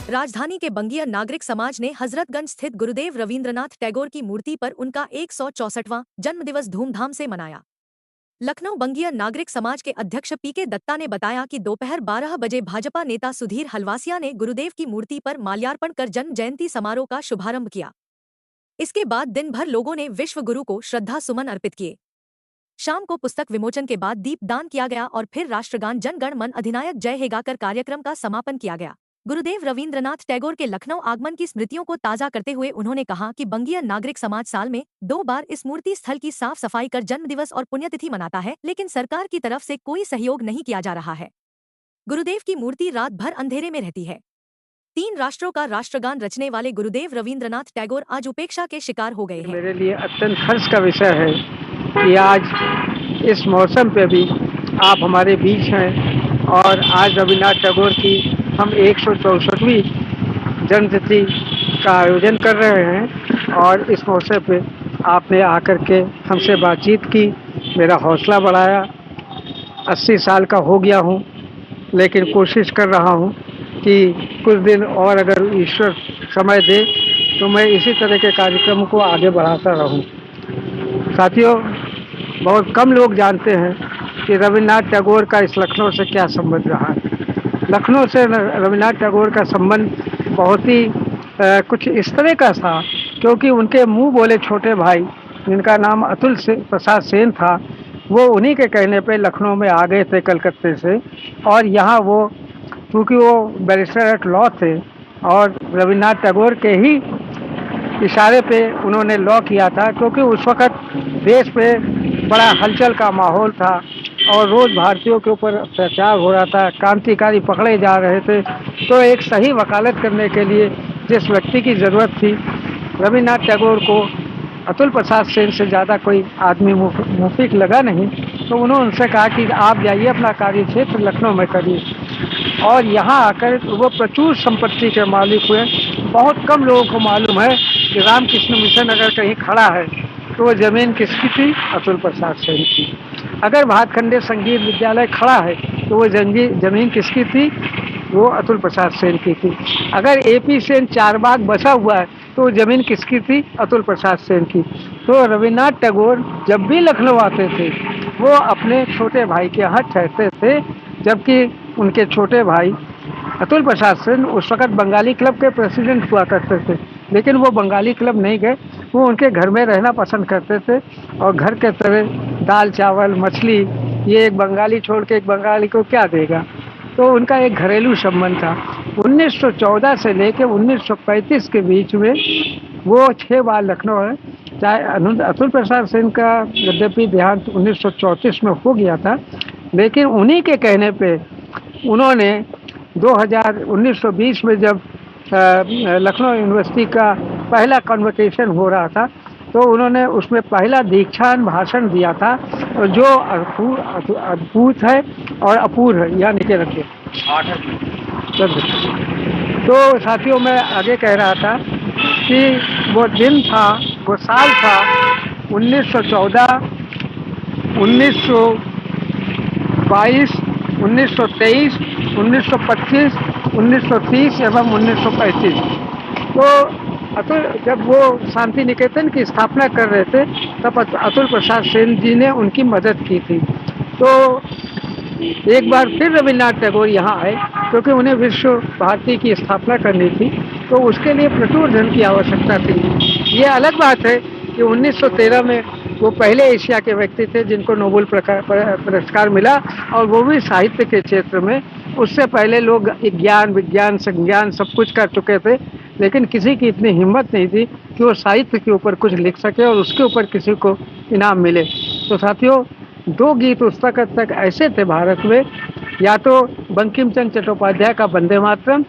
राजधानी के बंगिया नागरिक समाज ने हजरतगंज स्थित गुरुदेव रवींद्रनाथ टैगोर की मूर्ति पर उनका 164वां जन्मदिवस धूमधाम से मनाया। लखनऊ बंगिया नागरिक समाज के अध्यक्ष पीके दत्ता ने बताया कि दोपहर 12 बजे भाजपा नेता सुधीर हलवासिया ने गुरुदेव की मूर्ति पर माल्यार्पण कर जन्म जयंती समारोह का शुभारंभ किया। इसके बाद दिन भर लोगों ने विश्व गुरु को श्रद्धा सुमन अर्पित किए। शाम को पुस्तक विमोचन के बाद दीप दान किया गया और फिर राष्ट्रगान जन गण मन अधिनायक जय हे गाकर कार्यक्रम का समापन किया गया। गुरुदेव रवींद्रनाथ टैगोर के लखनऊ आगमन की स्मृतियों को ताजा करते हुए उन्होंने कहा कि बंगिया नागरिक समाज साल में 2 बार इस मूर्ति स्थल की साफ सफाई कर जन्मदिवस और पुण्यतिथि मनाता है, लेकिन सरकार की तरफ से कोई सहयोग नहीं किया जा रहा है। गुरुदेव की मूर्ति रात भर अंधेरे में रहती है। 3 राष्ट्रों का राष्ट्रगान रचने वाले गुरुदेव रवींद्रनाथ टैगोर आज उपेक्षा के शिकार हो गए हैं। मेरे लिए अत्यंत हर्ष का विषय है कि आज इस मौसम पे भी आप हमारे बीच हैं और आज रवींद्रनाथ टैगोर की हम 164वीं जन्मतिथि का आयोजन कर रहे हैं और इस मौके पे आपने आकर के हमसे बातचीत की, मेरा हौसला बढ़ाया। 80 साल का हो गया हूँ, लेकिन कोशिश कर रहा हूँ कि कुछ दिन और अगर ईश्वर समय दे तो मैं इसी तरह के कार्यक्रम को आगे बढ़ाता रहूं। साथियों, बहुत कम लोग जानते हैं कि रवींद्रनाथ टैगोर का इस लखनऊ से क्या संबंध रहा है। लखनऊ से रवींद्रनाथ टैगोर का संबंध बहुत ही कुछ इस तरह का था, क्योंकि उनके मुंह बोले छोटे भाई जिनका नाम अतुल प्रसाद सेन था, वो उन्हीं के कहने पे लखनऊ में आ गए थे कलकत्ते से, और यहाँ वो क्योंकि वो बैरिस्टर एट लॉ थे और रवींद्रनाथ टैगोर के ही इशारे पे उन्होंने लॉ किया था, क्योंकि उस वक़्त देश पे बड़ा हलचल का माहौल था और रोज़ भारतीयों के ऊपर अत्याचार हो रहा था, क्रांतिकारी पकड़े जा रहे थे। तो एक सही वकालत करने के लिए जिस व्यक्ति की ज़रूरत थी, रवींद्रनाथ टैगोर को अतुल प्रसाद सेन से ज़्यादा कोई आदमी मुफीक लगा नहीं, तो उन्होंने उनसे कहा कि आप जाइए अपना कार्य क्षेत्र लखनऊ में करिए, और यहाँ आकर वो प्रचुर संपत्ति के मालिक हुए। बहुत कम लोगों को मालूम है कि रामकृष्ण मिशन अगर कहीं खड़ा है तो वो ज़मीन किसकी थी? अतुल प्रसाद सेन की। अगर भातखंडे संगीत विद्यालय खड़ा है तो वो ज़मीन किसकी थी? वो अतुल प्रसाद सेन की थी। अगर AP सेन चारबाग बसा हुआ है तो वो ज़मीन किसकी थी? अतुल प्रसाद सेन की। तो रवींद्रनाथ टैगोर जब भी लखनऊ आते थे वो अपने छोटे भाई के यहाँ ठहरते थे, जबकि उनके छोटे भाई अतुल प्रसाद सेन उस वक़्त बंगाली क्लब के प्रेसिडेंट हुआ करते थे, लेकिन वो बंगाली क्लब नहीं गए, वो उनके घर में रहना पसंद करते थे और घर के तरह दाल चावल मछली, ये एक बंगाली छोड़ के एक बंगाली को क्या देगा। तो उनका एक घरेलू संबंध था। 1914 से लेकर 1935 के बीच में वो 6 बार लखनऊ है। चाहे अतुल प्रसाद सेन का यद्यपि देहांत 1934 में हो गया था, लेकिन उन्हीं के कहने पे उन्होंने 1920 में जब लखनऊ यूनिवर्सिटी का पहला कन्वोकेशन हो रहा था तो उन्होंने उसमें पहला दीक्षांत भाषण दिया था, जो अद्भुत है और अपूर्व है, यहाँ नीचे रखिए। तो साथियों, मैं आगे कह रहा था कि वो दिन था, वो साल था 1914, 1922, 1923, 1925, 1930 एवं 1935। तो जब वो शांति निकेतन की स्थापना कर रहे थे तब अतुल प्रसाद सेन जी ने उनकी मदद की थी। तो एक बार फिर रवींद्रनाथ टैगोर यहाँ आए, क्योंकि उन्हें विश्व भारती की स्थापना करनी थी, तो उसके लिए प्रचुर धन की आवश्यकता थी। ये अलग बात है कि 1913 में वो पहले एशिया के व्यक्ति थे जिनको नोबेल पुरस्कार मिला, और वो भी साहित्य के क्षेत्र में। उससे पहले लोग ज्ञान विज्ञान संज्ञान सब कुछ कर चुके थे, लेकिन किसी की इतनी हिम्मत नहीं थी कि वो साहित्य के ऊपर कुछ लिख सके और उसके ऊपर किसी को इनाम मिले। तो साथियों, 2 गीत उस वक़्त तक ऐसे थे भारत में, या तो बंकिम चंद्र चट्टोपाध्याय का वंदे मातरम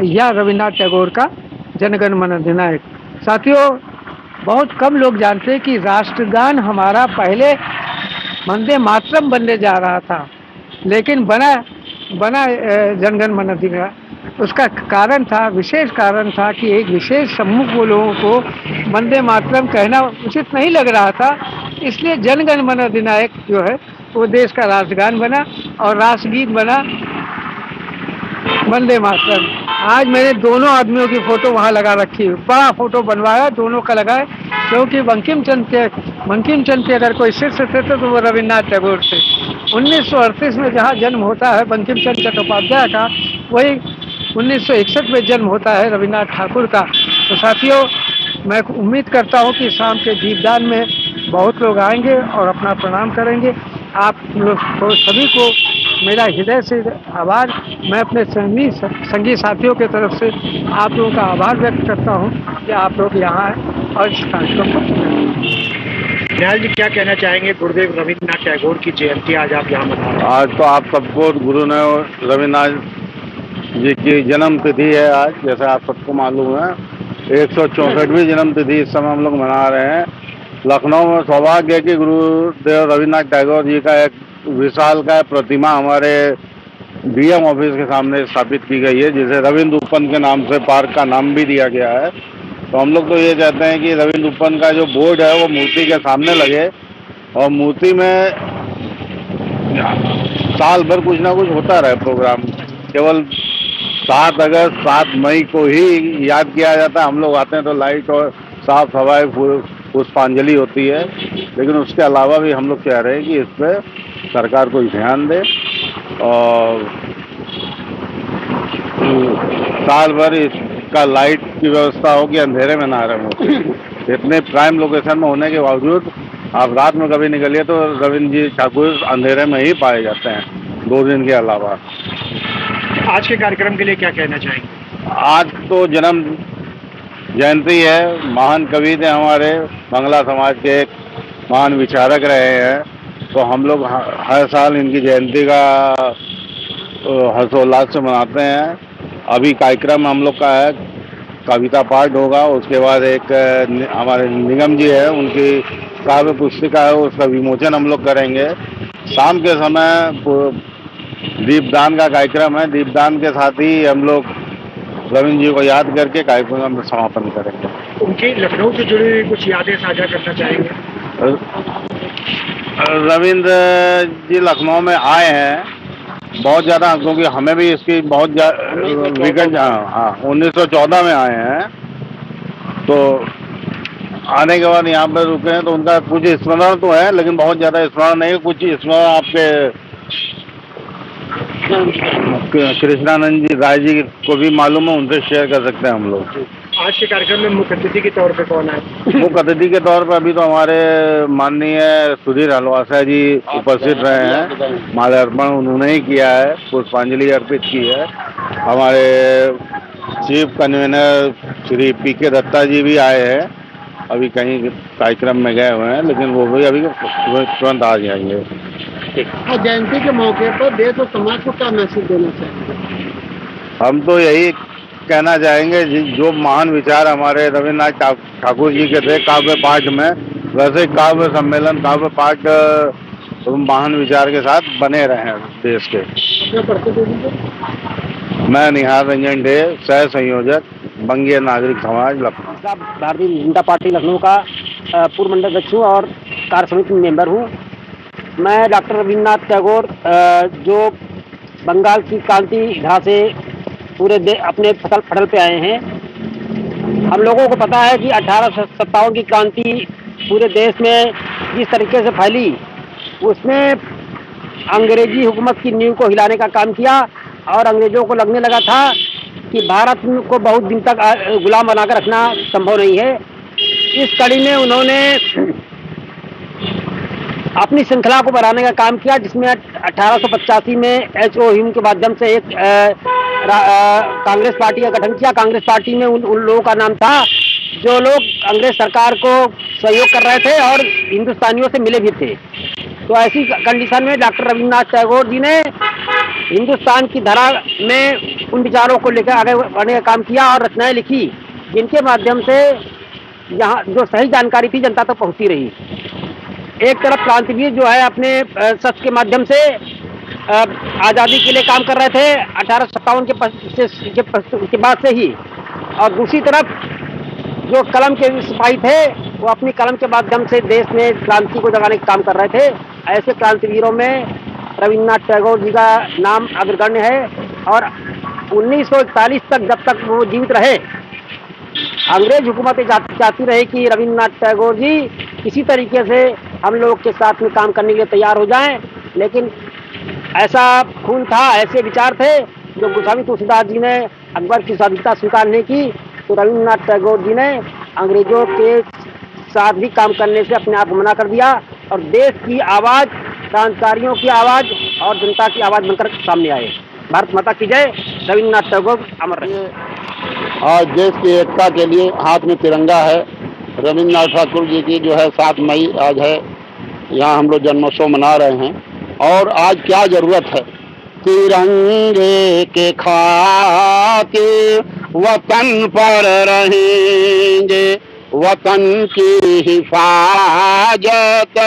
या रवींद्रनाथ टैगोर का जनगण मन अधिनायक। साथियों, बहुत कम लोग जानते हैं कि राष्ट्रगान हमारा पहले वंदे मातरम बनने जा रहा था, लेकिन बना जनगण मन अधिनायक। उसका कारण था, विशेष कारण था कि एक विशेष समूह को लोगों को वंदे मातरम कहना उचित नहीं लग रहा था, इसलिए जनगण मन अधिनायक जो है वो देश का राष्ट्रगान बना और राष्ट्रगीत बना वंदे मातरम। आज मैंने दोनों आदमियों की फोटो वहाँ लगा रखी है, बड़ा फोटो बनवाया, दोनों का लगाए, क्योंकि बंकिम चंद्र के अगर कोई शिष्य थे तो वो रविन्द्रनाथ टैगोर थे। 1938 में जहाँ जन्म होता है बंकिम चंद्र चट्टोपाध्याय का, वही 1961 में जन्म होता है रविन्द्रनाथ ठाकुर का। तो साथियों, मैं उम्मीद करता हूँ कि शाम के दीपदान में बहुत लोग आएंगे और अपना प्रणाम करेंगे। आप लोग को सभी को मेरा हृदय से आभार। मैं अपने संगी साथियों के तरफ से आप लोगों का आभार व्यक्त करता हूँ कि आप लोग यहाँ आए और इस कार्यक्रम को। निहाल जी, क्या कहना चाहेंगे? गुरुदेव रविन्द्रनाथ टैगोर की जयंती आज आप यहाँ मना रहे हैं। आज तो आप सबको गुरु रविन्द्रनाथ जी की जन्म तिथि है आज, जैसे आप सबको मालूम है। 164वीं जन्म तिथि इस समय हम लोग मना रहे हैं। लखनऊ में सौभाग्य है कि गुरुदेव रविन्द्रनाथ टैगोर जी का एक विशाल का प्रतिमा हमारे डीएम ऑफिस के सामने स्थापित की गई है, जिसे रविंद्र उपवन के नाम से पार्क का नाम भी दिया गया है। तो हम लोग तो ये चाहते हैं कि रविंद्र उपवन का जो बोर्ड है वो मूर्ति के सामने लगे और मूर्ति में साल भर कुछ ना कुछ होता रहे प्रोग्राम। केवल 7 अगस्त 7 मई को ही याद किया जाता है। हम लोग आते हैं तो लाइट और साफ सफाई पुष्पांजलि होती है, लेकिन उसके अलावा भी हम लोग कह रहे हैं कि इस पर सरकार को ध्यान दे और साल भर इसका लाइट की व्यवस्था हो कि अंधेरे में ना रहे। इतने प्राइम लोकेशन में होने के बावजूद आप रात में कभी निकलिए तो रविंद्र जी ठाकुर अंधेरे में ही पाए जाते हैं 2 दिन के अलावा। आज के कार्यक्रम के लिए क्या कहना चाहेंगे? आज तो जन्म जयंती है। महान कवि थे हमारे बांग्ला समाज के, एक महान विचारक रहे हैं। तो हम लोग हर साल इनकी जयंती का हर्षोल्लास से मनाते हैं। अभी कार्यक्रम हम लोग का है, कविता पाठ होगा, उसके बाद एक हमारे निगम जी है, उनकी काव्य पुस्तिका है, उसका विमोचन हम लोग करेंगे। शाम के समय दीपदान का कार्यक्रम है। दीपदान के साथ ही हम लोग रविंद्र जी को याद करके कार्यक्रम में समापन करेंगे। उनकी लखनऊ से जुड़ी हुई कुछ यादें साझा करना चाहेंगे? रविंद्र जी लखनऊ में आए हैं बहुत ज़्यादा, क्योंकि हमें भी इसकी बहुत विकट 1914 में आए हैं। तो आने के बाद यहाँ पर रुके हैं तो उनका कुछ स्मरण तो है, लेकिन बहुत ज़्यादा स्मरण नहीं है। कुछ स्मरण आपके कृष्णानंद जी राय जी को भी मालूम है, उनसे शेयर कर सकते हैं हम लोग। आज के कार्यक्रम में मुख्य अतिथि के तौर पे कौन है? मुख्य अतिथि के तौर पर अभी तो हमारे माननीय सुधीर हलवासा जी उपस्थित रहे हैं। माल्यार्पण उन्होंने ही किया है, पुष्पांजलि अर्पित की है। हमारे चीफ कन्वीनर श्री पीके दत्ता जी भी आए हैं, अभी कहीं कार्यक्रम में गए हुए हैं, लेकिन वो भी अभी तुरंत आ जाएंगे। जयंती के मौके पर देश और समाज को क्या मैसेज देना चाहिए? हम तो यही कहना चाहेंगे, जो महान विचार हमारे रविन्द्रनाथ ठाकुर जी के थे काव्य पाठ में, वैसे काव्य सम्मेलन काव्य पाठ महान विचार के साथ बने रहे देश के। मैं निहाल रंजन डे, सह संयोजक बंगीय नागरिक समाज लखनऊ। भारतीय जनता पार्टी लखनऊ का पूर्व मंडल अध्यक्ष हूँ और कार्य समिति मेंबर हूँ। मैं डॉक्टर रविन्द्रनाथ टैगोर जो बंगाल की क्रांति धारा से पूरे अपने फटल पे आए हैं। हम लोगों को पता है कि 1857 की क्रांति पूरे देश में जिस तरीके से फैली, उसमें अंग्रेजी हुकूमत की नींव को हिलाने का काम किया और अंग्रेजों को लगने लगा था कि भारत को बहुत दिन तक गुलाम बनाकर रखना संभव नहीं है। इस कड़ी में उन्होंने अपनी श्रृंखला को बढ़ाने का काम किया, जिसमें 1885 में H.O. ह्यूम के माध्यम से एक कांग्रेस पार्टी का गठन किया। कांग्रेस पार्टी में उन लोगों का नाम था जो लोग अंग्रेज सरकार को सहयोग कर रहे थे और हिंदुस्तानियों से मिले भी थे। तो ऐसी कंडीशन में डॉक्टर रविन्द्रनाथ टैगोर जी ने हिंदुस्तान की धरा में उन विचारों को लेकर आगे बढ़ने का काम किया और रचनाएं लिखी, जिनके माध्यम से यहाँ जो सही जानकारी थी जनता तक पहुँचती रही। एक तरफ क्रांतिवीर जो है अपने शस्त्र के माध्यम से आज़ादी के लिए काम कर रहे थे 1857 के बाद से ही, और दूसरी तरफ जो कलम के सिपाही थे वो अपनी कलम के माध्यम से देश में क्रांति को जगाने का काम कर रहे थे। ऐसे क्रांतिवीरों में रविन्द्रनाथ टैगोर जी का नाम अग्रगण्य है। और 1941 तक, जब तक वो जीवित रहे, अंग्रेज हुकूमतें चाहती रही कि रविन्द्रनाथ टैगोर जी किसी तरीके से हम लोग के साथ में काम करने के लिए तैयार हो जाएं, लेकिन ऐसा खून था, ऐसे विचार थे जो गोस्वामी तुलसीदास जी ने अकबर की स्वाधीनता स्वीकार नहीं की, तो रविन्द्रनाथ टैगोर जी ने अंग्रेजों के साथ भी काम करने से अपने आप को मना कर दिया और देश की आवाज़, क्रांतिकारियों की आवाज़ और जनता की आवाज़ बनकर सामने आए। भारत माता की जय। रविन्द्रनाथ टैगोर अमर रहे। आज देश की एकता के लिए हाथ में तिरंगा है। रविन्द्रनाथ ठाकुर जी की जो है 7 मई आज है, यहाँ हम लोग जन्मोत्सव मना रहे हैं। और आज क्या जरूरत है, तिरंगे के खातिर वतन पर रहेंगे, वतन की हिफाजत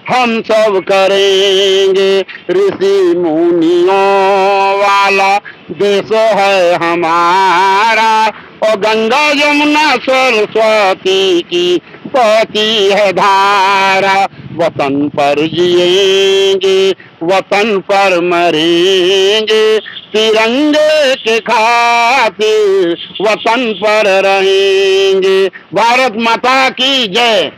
हम सब करेंगे। ऋषि मुनियों वाला देश है हमारा, और गंगा यमुना सरस्वती की बहती है धारा। वतन पर जिएंगे, वतन पर मरेंगे, तिरंगे के खातिर वतन पर रहेंगे। भारत माता की जय।